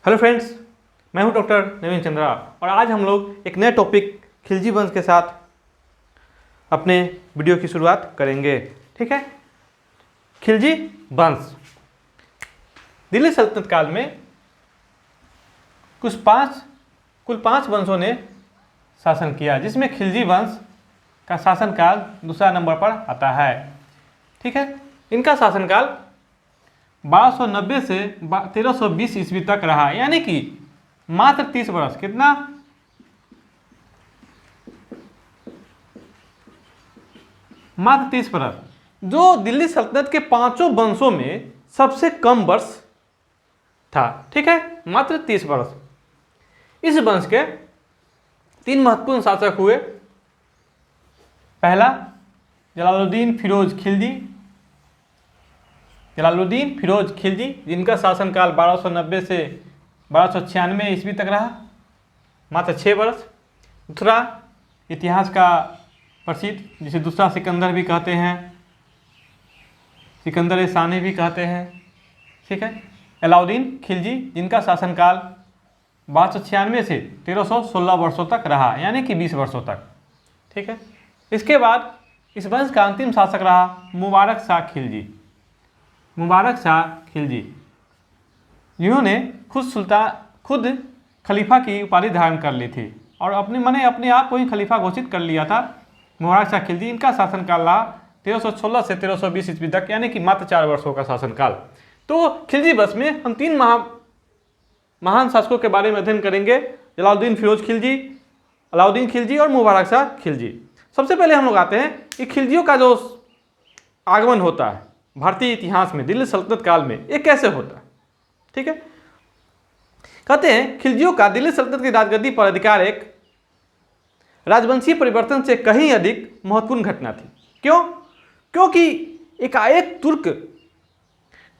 Hello friends, मैं हूं doctor नवीन चंद्रा और आज हम लोग एक नए टॉपिक खिलजी वंश के साथ अपने वीडियो की शुरुआत करेंगे। ठीक है, खिलजी वंश दिल्ली सल्तनत काल में कुल पांच वंशों ने शासन किया, जिसमें खिलजी वंश का शासनकाल दूसरा नंबर पर आता है। ठीक है, इनका शासनकाल 1290 से 1320 ईस्वी तक रहा, यानी कि मात्र 30 वर्ष। कितना? मात्र 30 वर्ष, जो दिल्ली सल्तनत के पांचों वंशों में सबसे कम वर्ष था। ठीक है, मात्र 30 वर्ष। इस वंश के 3 महत्वपूर्ण शासक हुए। पहला जलालुद्दीन फिरोज खिलजी, जिनका शासनकाल 1290 से 1296 ईस्वी तक रहा, मात्र 6 वर्ष। दूसरा इतिहास का प्रसिद्ध, जिसे दूसरा सिकंदर भी कहते हैं, सिकंदर सानी भी कहते हैं। ठीक है, अलाउद्दीन खिलजी, जिनका शासनकाल 1296 से 1316 वर्षों तक रहा, यानी कि 20 वर्षों तक। ठीक है, इसके बाद इस वंश का अंतिम शासक रहा मुबारक शाह खिलजी, जिन्होंने खुद खलीफा की उपाधि धारण कर ली थी और अपने आप को ही खलीफा घोषित कर लिया था। मुबारक शाह खिलजी, इनका शासनकाल रहा 1316 से 1320 ईस्वी तक, यानी कि मात्र 4 वर्षों का शासनकाल। तो खिलजी वंश में हम 3 महान शासकों के बारे में अध्ययन करेंगे: जलालुद्दीन फिरोज खिलजी, अलाउद्दीन खिलजी और मुबारक शाह खिलजी। सबसे पहले हम लोग आते हैं कि खिलजियों का जो आगमन होता है भारतीय इतिहास में दिल्ली सल्तनत काल में, ये कैसे होता है। ठीक है, कहते हैं खिलजियों का दिल्ली सल्तनत की राजगद्दी पर अधिकार एक राजवंशीय परिवर्तन से कहीं अधिक महत्वपूर्ण घटना थी। क्यों? क्योंकि एकाएक तुर्क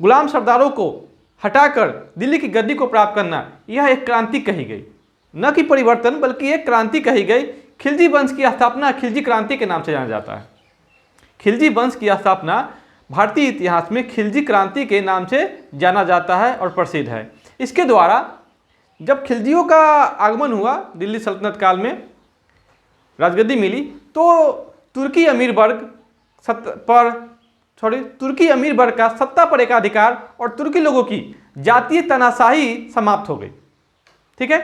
गुलाम सरदारों को हटाकर दिल्ली की गद्दी को प्राप्त करना, यह एक क्रांति कही गई। न कि परिवर्तन, बल्कि एक क्रांति कही गई। खिलजी वंश की स्थापना खिलजी क्रांति के नाम से जाना जाता है। खिलजी वंश की स्थापना भारतीय इतिहास में खिलजी क्रांति के नाम से जाना जाता है और प्रसिद्ध है। इसके द्वारा जब खिलजियों का आगमन हुआ दिल्ली सल्तनत काल में, राजगद्दी मिली, तो तुर्की अमीर वर्ग का सत्ता पर एकाधिकार और तुर्की लोगों की जातीय तानाशाही समाप्त हो गई। ठीक है,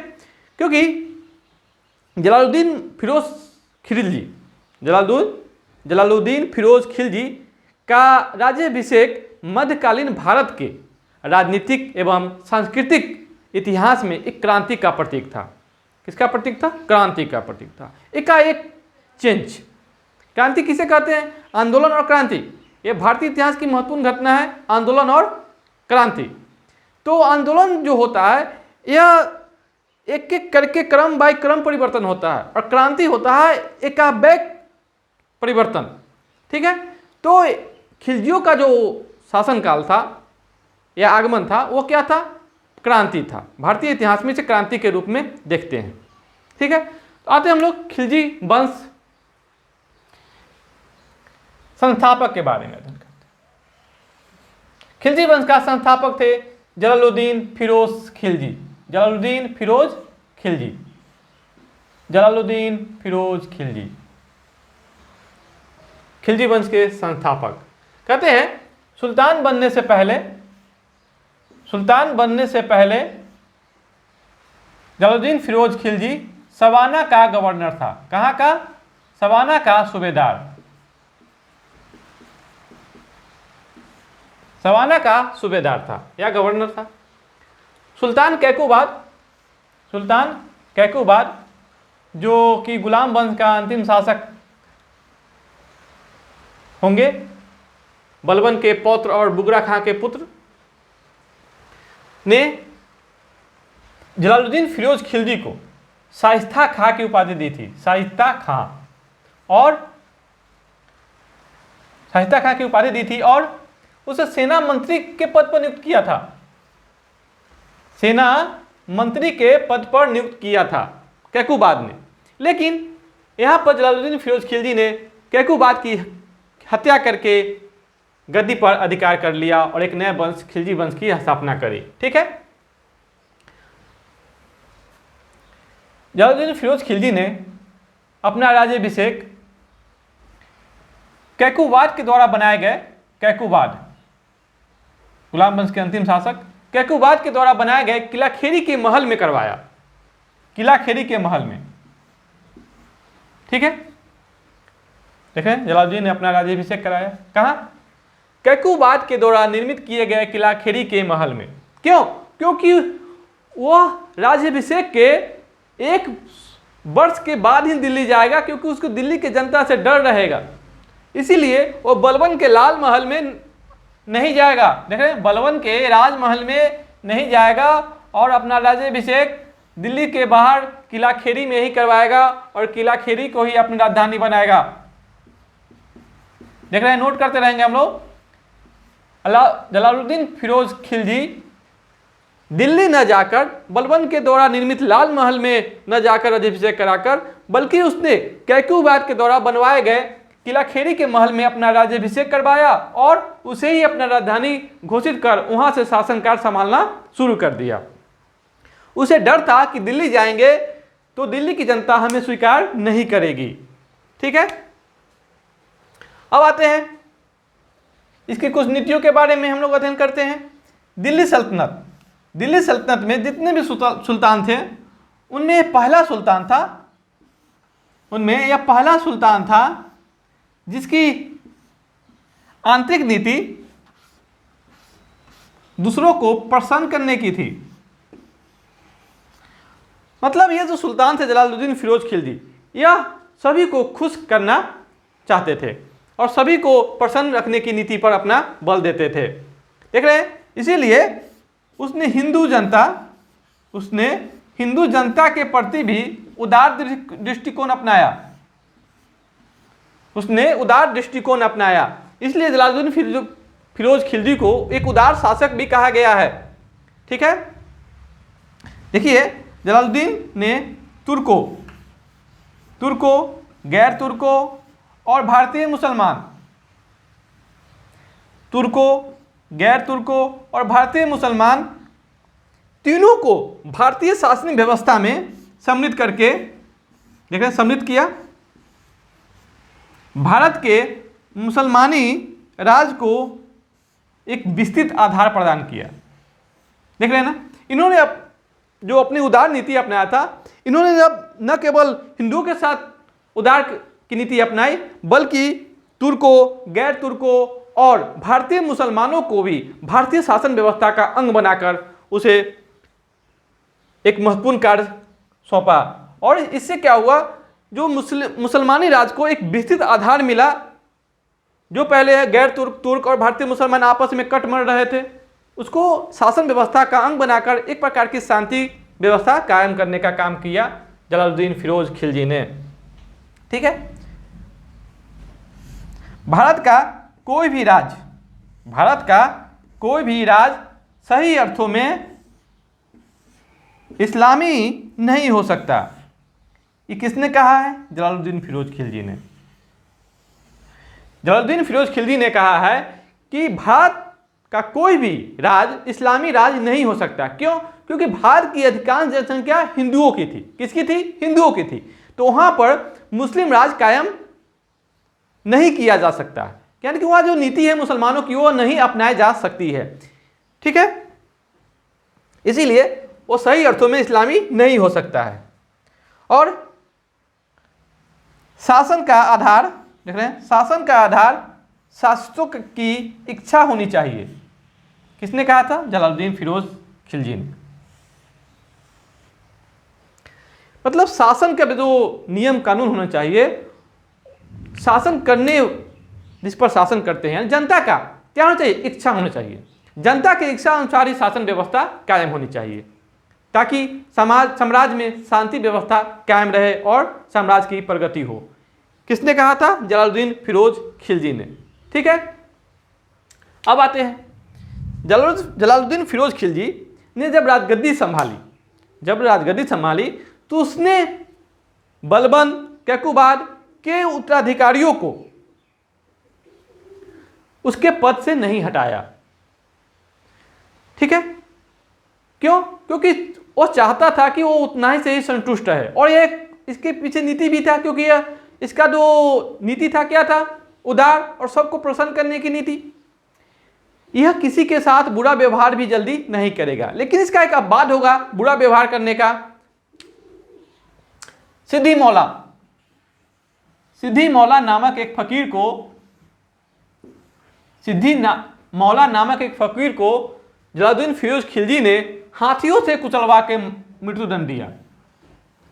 क्योंकि जलालुद्दीन फिरोज खिलजी का राज्याभिषेक मध्यकालीन भारत के राजनीतिक एवं सांस्कृतिक इतिहास में एक क्रांति का प्रतीक था। किसका प्रतीक था? क्रांति का प्रतीक था। एकाएक चेंज। क्रांति किसे कहते हैं? आंदोलन और क्रांति। यह भारतीय इतिहास की महत्वपूर्ण घटना है, आंदोलन और क्रांति। तो आंदोलन जो होता है, यह एक एक करके क्रम बाय क्रम परिवर्तन होता है, और क्रांति होता है एकाएक परिवर्तन। ठीक है, तो खिलजियों का जो शासनकाल था या आगमन था, वो क्या था? क्रांति था। भारतीय इतिहास में इसे क्रांति के रूप में देखते हैं। ठीक है, तो आते हम लोग खिलजी वंश संस्थापक के बारे में अध्ययन करते हैं। खिलजी वंश का संस्थापक थे जलालुद्दीन फिरोज खिलजी। खिलजी वंश के संस्थापक। कहते हैं सुल्तान बनने से पहले जलालुद्दीन फिरोज खिलजी सवाना का गवर्नर था। कहाँ का? सवाना का सूबेदार था या गवर्नर था। सुल्तान कैकुबाद, जो कि गुलाम वंश का अंतिम शासक होंगे, बलबन के पौत्र और बुगरा खां के पुत्र, ने जलालुद्दीन फिरोज खिलजी को शाइस्ता खां की उपाधि दी थी। शाइस्ता खां की उपाधि दी थी और उसे सेना मंत्री के पद पर नियुक्त किया था कैकुबाद ने। लेकिन यहाँ पर जलालुद्दीन फिरोज खिलजी ने कैकुबाद की हत्या करके गद्दी पर अधिकार कर लिया और एक नया वंश खिलजी वंश की स्थापना करी। ठीक है, जलालुद्दीन फिरोज खिलजी ने अपना राज्याभिषेक कैकुबाद के द्वारा बनाए गए कैकुबाद, गुलाम वंश के अंतिम शासक कैकुबाद के द्वारा बनाए गए किला खेरी के महल में करवाया, किला खेरी के महल में। ठीक है, देखें जलालुद्दीन ने अपना राज्याभिषेक कराया कहाँ? कैकुबाद के द्वारा निर्मित किए गए किला खेरी के महल में। क्यों? क्योंकि वह राज्याभिषेक के एक वर्ष के बाद ही दिल्ली जाएगा, क्योंकि उसको दिल्ली की जनता से डर रहेगा, इसीलिए वो बलबन के लाल महल में नहीं जाएगा। देख रहे हैं, बलबन के राजमहल में नहीं जाएगा और अपना राज्याभिषेक दिल्ली के बाहर किला खेरी में ही करवाएगा और किला खेरी को ही अपनी राजधानी बनाएगा। देख रहे हैं, नोट करते रहेंगे हम लोग। जलालुद्दीन फिरोज खिलजी दिल्ली न जाकर, बलबन के द्वारा निर्मित लाल महल में न जाकर राज्याभिषेक कराकर, बल्कि उसने कैकुबाद के द्वारा बनवाए गए किला खेरी के महल में अपना राज्याभिषेक करवाया और उसे ही अपना राजधानी घोषित कर वहां से शासनकार संभालना शुरू कर दिया। उसे डर था कि दिल्ली जाएंगे तो दिल्ली की जनता हमें स्वीकार नहीं करेगी। ठीक है, अब आते हैं इसकी कुछ नीतियों के बारे में हम लोग अध्ययन करते हैं। दिल्ली सल्तनत, दिल्ली सल्तनत में जितने भी सुल्तान थे उनमें पहला सुल्तान था, उनमें यह पहला सुल्तान था जिसकी आंतरिक नीति दूसरों को प्रसन्न करने की थी। मतलब ये जो सुल्तान थे जलालुद्दीन फिरोज खिलजी, यह सभी को खुश करना चाहते थे और सभी को प्रसन्न रखने की नीति पर अपना बल देते थे। देख रहे हैं, इसीलिए उसने हिंदू जनता के प्रति भी उदार दृष्टिकोण अपनाया, उसने उदार दृष्टिकोण अपनाया। इसलिए जलालुद्दीन फिरोज खिलजी को एक उदार शासक भी कहा गया है। ठीक है, देखिए जलालुद्दीन ने तुर्कों, गैर तुर्कों और भारतीय मुसलमान, तुर्कों, गैर तुर्कों और भारतीय मुसलमान तीनों को भारतीय शासनिक व्यवस्था में सम्मिलित करके, देख रहे हैं, सम्मिलित किया। भारत के मुसलमानी राज को एक विस्तृत आधार प्रदान किया। देख रहे हैं ना, इन्होंने जो अपनी उदार नीति अपनाया था, इन्होंने जब न केवल हिंदुओं के साथ उदार की नीति अपनाई, बल्कि तुर्कों, गैर तुर्कों और भारतीय मुसलमानों को भी भारतीय शासन व्यवस्था का अंग बनाकर उसे एक महत्वपूर्ण कार्य सौंपा। और इससे क्या हुआ, जो मुसलमानी राज को एक विस्तृत आधार मिला। जो पहले गैर तुर्क और भारतीय मुसलमान आपस में कट मर रहे थे, उसको शासन व्यवस्था का अंग बनाकर एक प्रकार की शांति व्यवस्था कायम करने का काम किया जलालुद्दीन फिरोज खिलजी ने। ठीक है, भारत का कोई भी राज सही अर्थों में इस्लामी नहीं हो सकता। ये किसने कहा है? जलालुद्दीन फिरोज खिलजी ने। जलालुद्दीन फिरोज खिलजी ने कहा है कि भारत का कोई भी राज इस्लामी राज नहीं हो सकता। क्यों? क्योंकि भारत की अधिकांश जनसंख्या हिंदुओं की थी। किसकी थी? हिंदुओं की थी। तो वहां पर मुस्लिम राज कायम नहीं किया जा सकता, यानी कि वहां जो नीति है मुसलमानों की वो नहीं अपनाई जा सकती है। ठीक है, इसीलिए वो सही अर्थों में इस्लामी नहीं हो सकता है। और शासन का आधार, देख रहे हैं, शासन का आधार शासकों की इच्छा होनी चाहिए। किसने कहा था? जलालुद्दीन फिरोज खिलजी ने। मतलब शासन का जो नियम कानून होना चाहिए, शासन करने जिस पर शासन करते हैं जनता का क्या होना चाहिए? इच्छा होना चाहिए। जनता की इच्छा अनुसार ही शासन व्यवस्था कायम होनी चाहिए, ताकि साम्राज्य में शांति व्यवस्था कायम रहे और साम्राज्य की प्रगति हो। किसने कहा था? जलालुद्दीन फिरोज खिलजी ने। ठीक है, अब आते हैं जलालुद्दीन फिरोज खिलजी ने जब राजगद्दी संभाली तो उसने बलबन, कैकुबाद के उत्तराधिकारियों को उसके पद से नहीं हटाया। ठीक है, क्यों? क्योंकि वो चाहता था कि वो उतना ही से ही संतुष्ट है। और ये इसके पीछे नीति भी था, क्योंकि यह इसका जो नीति था क्या था, उदार और सबको प्रसन्न करने की नीति। यह किसी के साथ बुरा व्यवहार भी जल्दी नहीं करेगा। लेकिन इसका एक अपवाद होगा बुरा व्यवहार करने का। सिद्दी मौला नामक एक फकीर को जलालुद्दीन फिरोज खिलजी ने हाथियों से कुचलवा के मृत्युदंड दिया।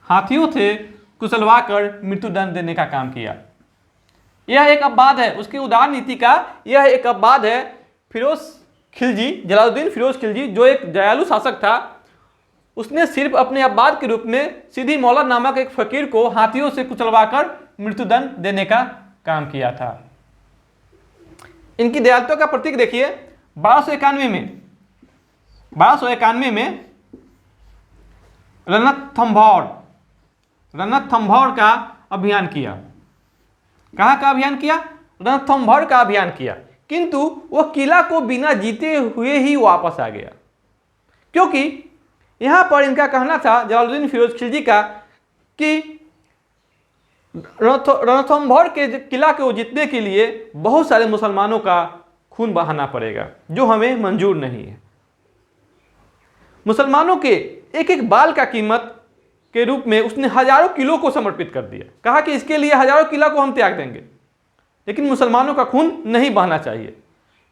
हाथियों से कुचलवा कर मृत्युदंड देने का काम किया। यह एक अपवाद है उसकी उदार नीति का। यह एक अपवाद है जलालुद्दीन फिरोज खिलजी जो एक दयालु शासक था, उसने सिर्फ अपने अपवाद के रूप में सिद्दी मौला नामक एक फकीर को हाथियों से कुचलवाकर मृत्युदंड देने का काम किया था। इनकी दयालुता का प्रतीक देखिए, 1291 में रणथंभौर का अभियान किया। कहाँ का अभियान किया? रणथंभौर का अभियान किया, किंतु वह किला को बिना जीते हुए ही वापस आ गया। क्योंकि यहां पर इनका कहना था जलालुद्दीन फिरोज खिलजी का कि रणथंभौर के किला को जीतने के लिए बहुत सारे मुसलमानों का खून बहाना पड़ेगा, जो हमें मंजूर नहीं है। मुसलमानों के एक एक बाल का कीमत के रूप में उसने हजारों किलो को समर्पित कर दिया। कहा कि इसके लिए हजारों किला को हम त्याग देंगे, लेकिन मुसलमानों का खून नहीं बहना चाहिए।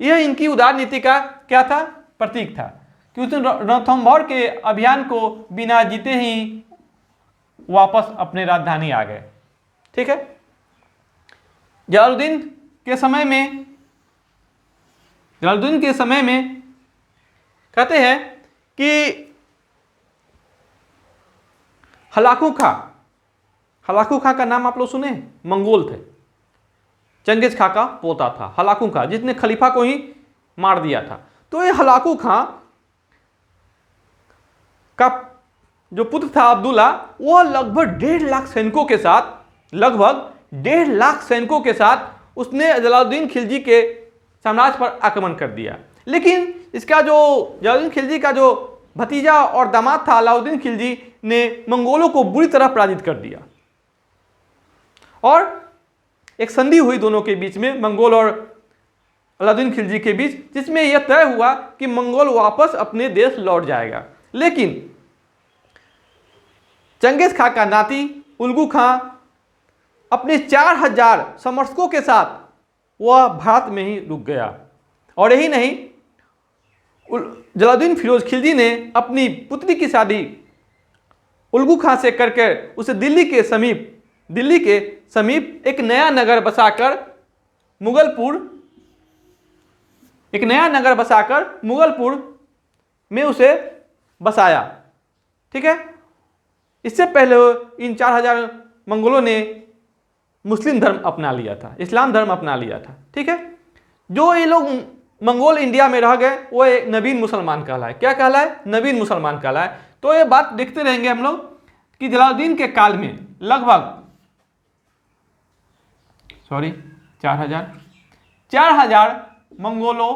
यह इनकी उदार नीति का क्या था? प्रतीक था कि उसने रणथंभौर के अभियान को बिना जीते ही वापस अपने राजधानी आ गए। ठीक है। जलालुद्दीन के समय में कहते हैं कि हलाकू खां का नाम आप लोग सुने? मंगोल थे, चंगेज खां का पोता था हलाकू खां, जिसने खलीफा को ही मार दिया था। तो ये हलाकू खां का जो पुत्र था अब्दुल्ला, वह लगभग 1.5 लाख सैनिकों के साथ उसने जलालुद्दीन खिलजी के साम्राज्य पर आक्रमण कर दिया। लेकिन इसका जो जलालुद्दीन खिलजी का जो भतीजा और दामाद था अलाउद्दीन खिलजी ने मंगोलों को बुरी तरह पराजित कर दिया और एक संधि हुई दोनों के बीच में, मंगोल और अलाउद्दीन खिलजी के बीच, जिसमें यह तय हुआ कि मंगोल वापस अपने देश लौट जाएगा। लेकिन चंगेज खां का नाती उल्गू खां अपने 4000 समर्थकों के साथ वह भारत में ही रुक गया। और यही नहीं, जलालुद्दीन फिरोज खिलजी ने अपनी पुत्री की शादी उल्गू खां से करके उसे दिल्ली के समीप एक नया नगर बसाकर मुगलपुर में उसे बसाया। ठीक है। इससे पहले इन 4000 मंगोलों ने मुस्लिम धर्म अपना लिया था, इस्लाम धर्म अपना लिया था। ठीक है। जो ये लोग मंगोल इंडिया में रह गए वो एक नवीन मुसलमान कहलाए। क्या कहलाए? नवीन मुसलमान कहलाए। तो ये बात देखते रहेंगे हम लोग कि जलालुद्दीन के काल में लगभग 4000 मंगोलों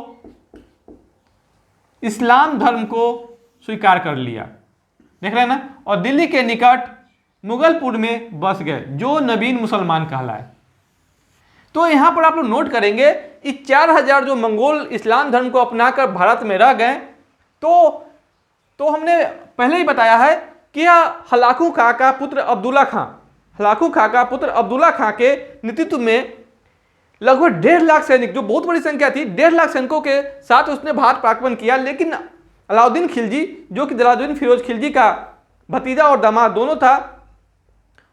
इस्लाम धर्म को स्वीकार कर लिया। देख रहे हैं ना। और दिल्ली के निकट मुगलपुर में बस गए, जो नवीन मुसलमान कहलाए। तो यहां पर आप लोग नोट करेंगे कि 4000 जो मंगोल इस्लाम धर्म को अपनाकर भारत में रह गए, तो हमने पहले ही बताया है कि यह हलाकू खां का पुत्र अब्दुल्ला खां के नेतृत्व में लगभग 1.5 लाख सैनिक, जो बहुत बड़ी संख्या थी, 1.5 लाख सैनिकों के साथ उसने भारत पर आक्रमण किया। लेकिन अलाउद्दीन खिलजी, जो कि जलालुद्दीन फिरोज खिलजी का भतीजा और दामाद दोनों था,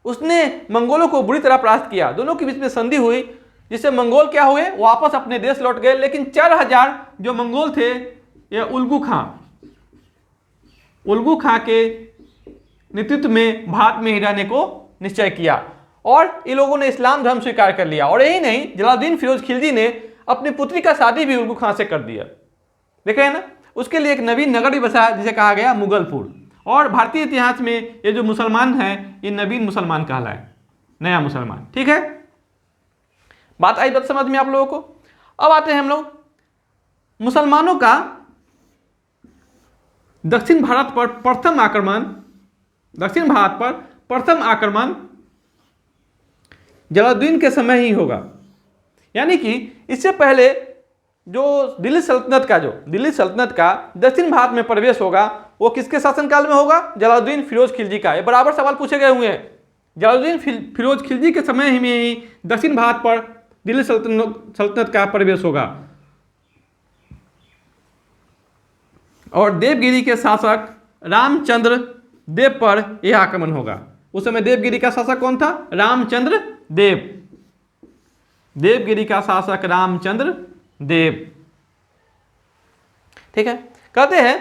उसने मंगोलों को बुरी तरह परास्त किया। दोनों के बीच में संधि हुई, जिससे मंगोल क्या हुए? वापस अपने देश लौट गए। लेकिन 4000 जो मंगोल थे, ये उल्गू खां के नेतृत्व में भारत में ही रहने को निश्चय किया और ये लोगों ने इस्लाम धर्म स्वीकार कर लिया। और यही नहीं, जलालुद्दीन फिरोज खिलजी ने अपनी पुत्री का शादी भी उल्गू खां से कर दिया। देख रहे हैं ना। उसके लिए एक नवीन नगर भी बसा जिसे कहा गया मुगलपुर। और भारतीय इतिहास में ये जो मुसलमान हैं, ये नवीन मुसलमान कहलाए, नया मुसलमान। ठीक है। बात आई बात समझ में आप लोगों को। अब आते हैं हम लोग मुसलमानों का दक्षिण भारत पर प्रथम आक्रमण जलालुद्दीन के समय ही होगा। यानी कि इससे पहले जो दिल्ली सल्तनत का दक्षिण भारत में प्रवेश होगा वो किसके शासनकाल में होगा? जलालुद्दीन फिरोज खिलजी का। ये बराबर सवाल पूछे गए हुए हैं। जलालुद्दीन फिरोज खिलजी के समय में ही दक्षिण भारत पर दिल्ली सल्तनत का प्रवेश होगा और देवगिरी के शासक रामचंद्र देव पर यह आक्रमण होगा। उस समय देवगिरी का शासक कौन था? रामचंद्र देव। देवगिरी का शासक रामचंद्र देव। ठीक है, कहते हैं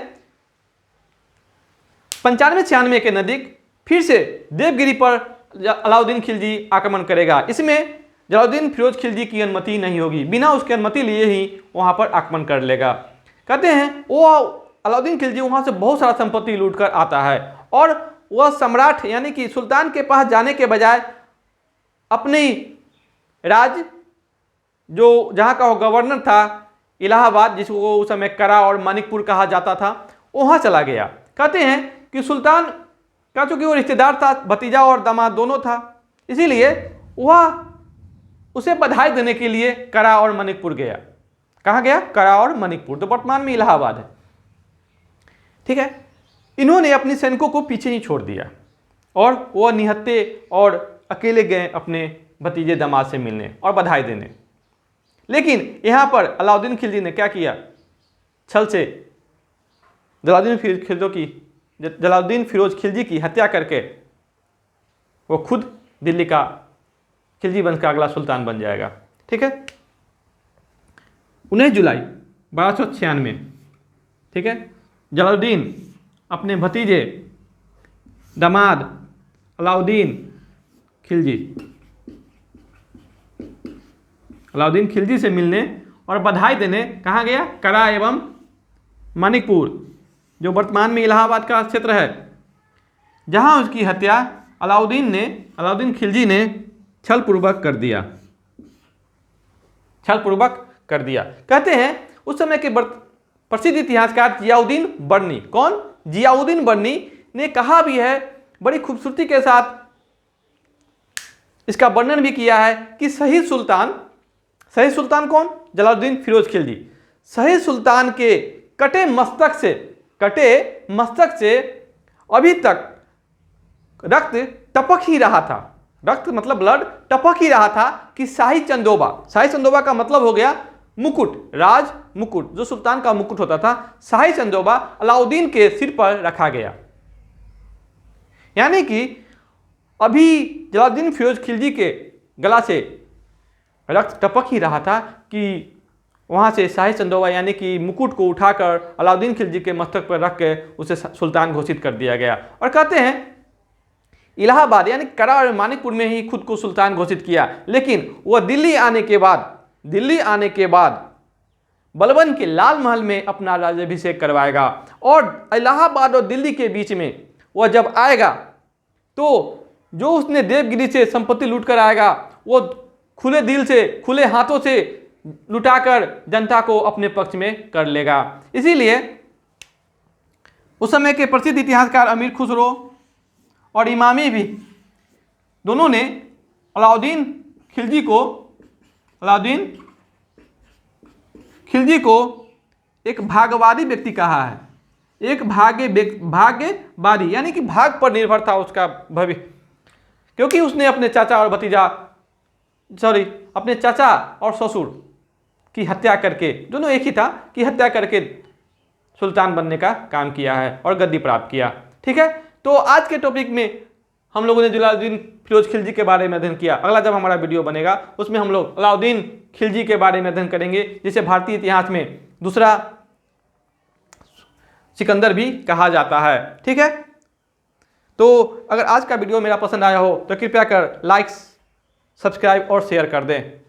95-96 के नजदीक फिर से देवगिरी पर अलाउद्दीन खिलजी आक्रमण करेगा। इसमें जलालुद्दीन फिरोज खिलजी की अनुमति नहीं होगी, बिना उसकी अनुमति लिए ही वहां पर आक्रमण कर लेगा। कहते हैं वो अलाउद्दीन खिलजी वहां से बहुत सारा संपत्ति लूटकर आता है और वह सम्राट यानी कि सुल्तान के पास जाने के बजाय अपनी राज जो जहाँ का वो गवर्नर था इलाहाबाद, जिसको उस समय करा और मानिकपुर कहा जाता था, वहाँ चला गया। कहते हैं कि सुल्तान का चूंकि वो रिश्तेदार था, भतीजा और दामाद दोनों था, इसीलिए वह उसे बधाई देने के लिए करा और मानिकपुर गया। कहाँ गया? करा और मानिकपुर, तो वर्तमान में इलाहाबाद है। ठीक है, इन्होंने अपने सैनिकों को पीछे नहीं छोड़ दिया और वह निहत्थे और अकेले गए अपने भतीजे दामाद से मिलने और बधाई देने। लेकिन यहाँ पर अलाउद्दीन खिलजी ने क्या किया? छल से जलालुद्दीन फिरोज खिलजी की हत्या करके वो खुद दिल्ली का खिलजी वंश का अगला सुल्तान बन जाएगा। ठीक है, 19 जुलाई 1296, ठीक है, जलालुद्दीन अपने भतीजे दामाद अलाउद्दीन खिलजी से मिलने और बधाई देने कहाँ गया? करा एवं मानिकपुर, जो वर्तमान में इलाहाबाद का क्षेत्र है, जहाँ उसकी हत्या अलाउद्दीन खिलजी ने छलपूर्वक कर दिया। कहते हैं उस समय के प्रसिद्ध इतिहासकार जियाउद्दीन बर्नी, कौन? जियाउद्दीन बर्नी ने कहा भी है, बड़ी खूबसूरती के साथ इसका वर्णन भी किया है कि सही सुल्तान कौन? जलालुद्दीन फिरोज खिलजी। सही सुल्तान के कटे मस्तक से अभी तक रक्त टपक ही रहा था। रक्त मतलब ब्लड टपक ही रहा था कि शाही चंदोबा का मतलब हो गया मुकुट, राज मुकुट, जो सुल्तान का मुकुट होता था, शाही चंदोबा अलाउद्दीन के सिर पर रखा गया। यानी कि अभी जलालुद्दीन फिरोज खिलजी के गला से रक्त टपक ही रहा था कि वहाँ से शाही चंदोबा यानी कि मुकुट को उठाकर अलाउद्दीन खिलजी के मस्तक पर रख के उसे सुल्तान घोषित कर दिया गया। और कहते हैं इलाहाबाद यानी करा और मानिकपुर में ही खुद को सुल्तान घोषित किया। लेकिन वह दिल्ली आने के बाद बलबन के लाल महल में अपना राज्याभिषेक करवाएगा और इलाहाबाद और दिल्ली के बीच में वह जब आएगा तो जो उसने देवगिरी से संपत्ति लूट कर आएगा वो खुले दिल से, खुले हाथों से लुटाकर जनता को अपने पक्ष में कर लेगा। इसीलिए उस समय के प्रसिद्ध इतिहासकार अमीर खुसरो और इमामी भी दोनों ने अलाउद्दीन खिलजी को एक भाग्यवादी व्यक्ति कहा है। एक भाग्यवादी यानी कि भाग पर निर्भर था उसका भविष्य, क्योंकि उसने अपने चाचा और ससुर की हत्या करके, दोनों एक ही था, कि हत्या करके सुल्तान बनने का काम किया है और गद्दी प्राप्त किया। ठीक है, तो आज के टॉपिक में हम लोगों ने जलालुद्दीन फिरोज खिलजी के बारे में अध्ययन किया। अगला जब हमारा वीडियो बनेगा उसमें हम लोग अलाउद्दीन खिलजी के बारे में अध्ययन करेंगे, जिसे भारतीय इतिहास में दूसरा सिकंदर भी कहा जाता है। ठीक है, तो अगर आज का वीडियो मेरा पसंद आया हो तो कृपया कर लाइक, सब्सक्राइब और शेयर कर दें।